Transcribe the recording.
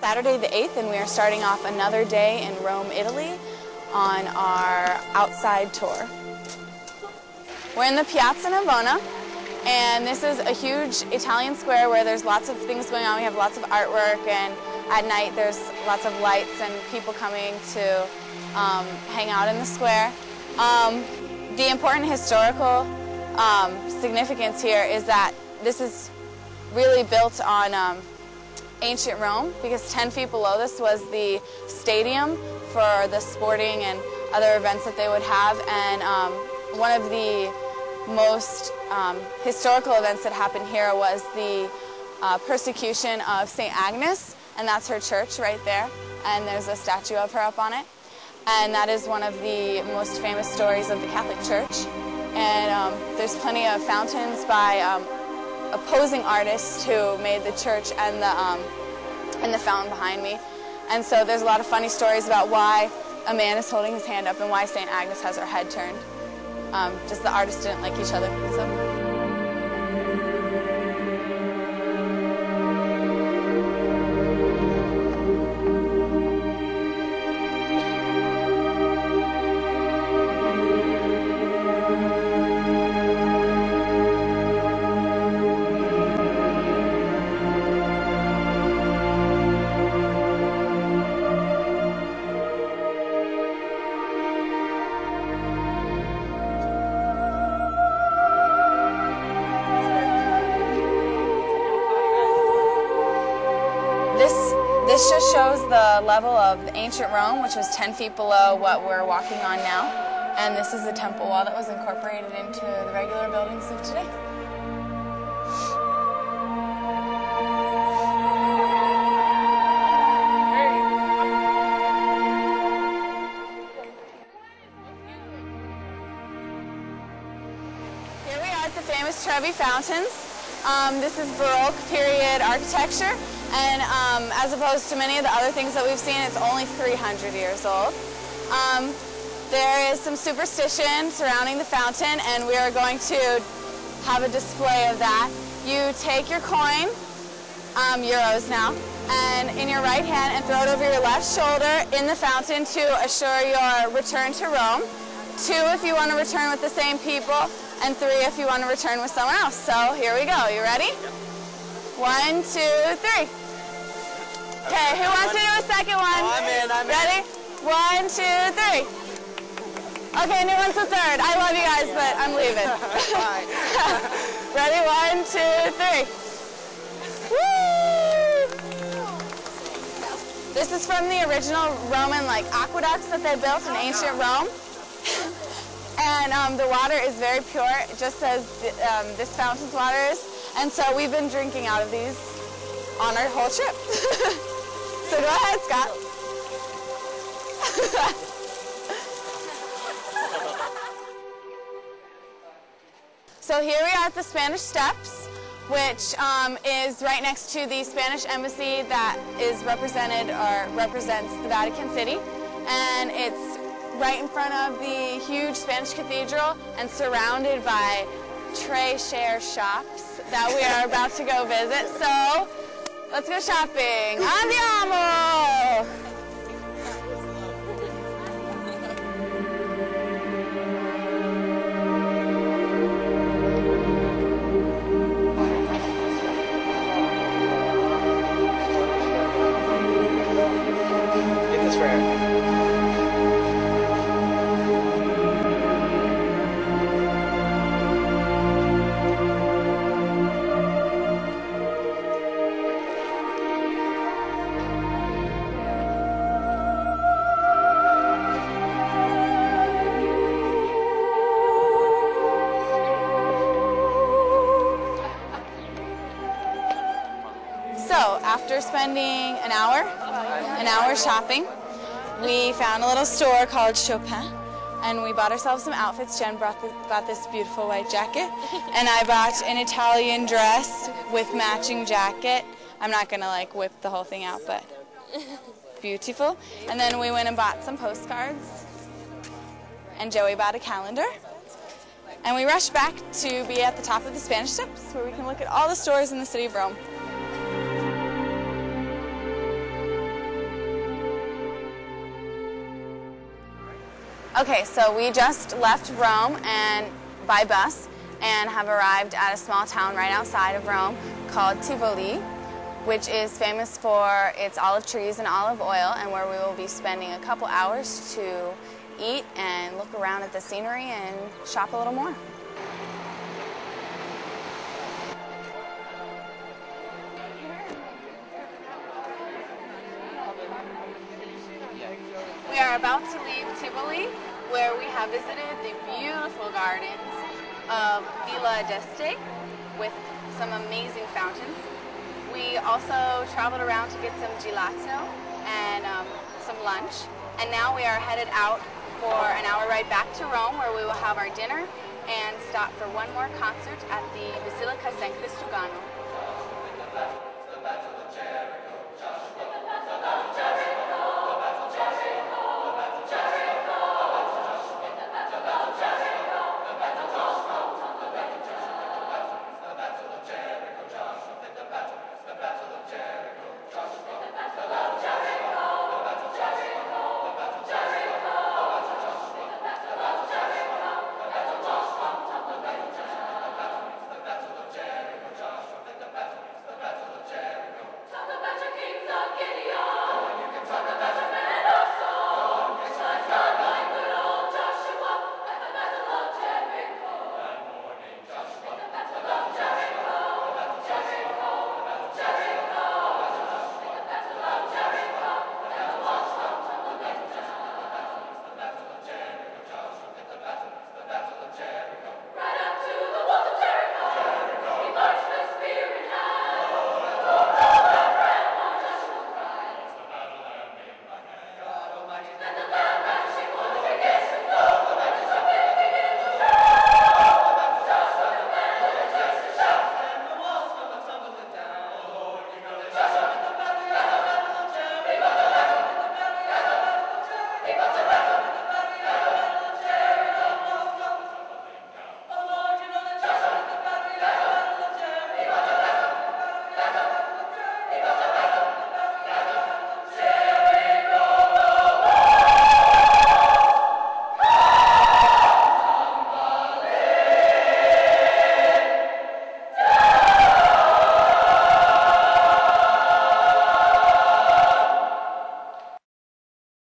Saturday the 8th, and we are starting off another day in Rome, Italy on our outside tour. We're in the Piazza Navona, and this is a huge Italian square where there's lots of things going on. We have lots of artwork, and at night there's lots of lights and people coming to hang out in the square. The important historical significance here is that this is really built on ancient Rome, because 10 feet below this was the stadium for the sporting and other events that they would have, and one of the most historical events that happened here was the persecution of St. Agnes, and that's her church right there, and there's a statue of her up on it, and that is one of the most famous stories of the Catholic Church. And there's plenty of fountains by opposing artists who made the church and the fountain behind me. And so there's a lot of funny stories about why a man is holding his hand up and why St. Agnes has her head turned. Just the artists didn't like each other. So. This just shows the level of ancient Rome, which was 10 feet below what we're walking on now. And this is the temple wall that was incorporated into the regular buildings of today. Here we are at the famous Trevi Fountains. This is Baroque period architecture. And as opposed to many of the other things that we've seen, it's only 300 years old. There is some superstition surrounding the fountain, and we are going to have a display of that. You take your coin, euros now, and in your right hand, and throw it over your left shoulder in the fountain to assure your return to Rome. 2 if you want to return with the same people, and 3 if you want to return with someone else. So here we go. You ready? 1, 2, 3. Okay, who wants to do a second one? Oh, I'm in. Ready? 1, 2, 3. Okay, and who wants a third? I love you guys, but I'm leaving. Ready? 1, 2, 3. Woo! This is from the original Roman aqueducts that they built in ancient Rome. And the water is very pure, just as this fountain's water is. And so we've been drinking out of these on our whole trip. So go ahead, Scott. So here we are at the Spanish Steps, which is right next to the Spanish embassy that is represented or represents the Vatican City. And it's right in front of the huge Spanish cathedral and surrounded by treasure shops that we are about to go visit. So let's go shopping. Andiamo! Get this for Eric. So after spending an hour shopping, we found a little store called Chopin, and we bought ourselves some outfits. Jen bought this beautiful white jacket, and I bought an Italian dress with matching jacket. I'm not gonna whip the whole thing out, but beautiful. And then we went and bought some postcards, and Joey bought a calendar. And we rushed back to be at the top of the Spanish Steps, where we can look at all the stores in the city of Rome. Okay, so we just left Rome and by bus and have arrived at a small town right outside of Rome called Tivoli, which is famous for its olive trees and olive oil, and where we will be spending a couple hours to eat and look around at the scenery and shop a little more. We are about to leave Tivoli, where we have visited the beautiful gardens of Villa d'Este with some amazing fountains. We also traveled around to get some gelato and some lunch, and now we are headed out for an hour ride back to Rome, where we will have our dinner and stop for one more concert at the Basilica San Cristogano.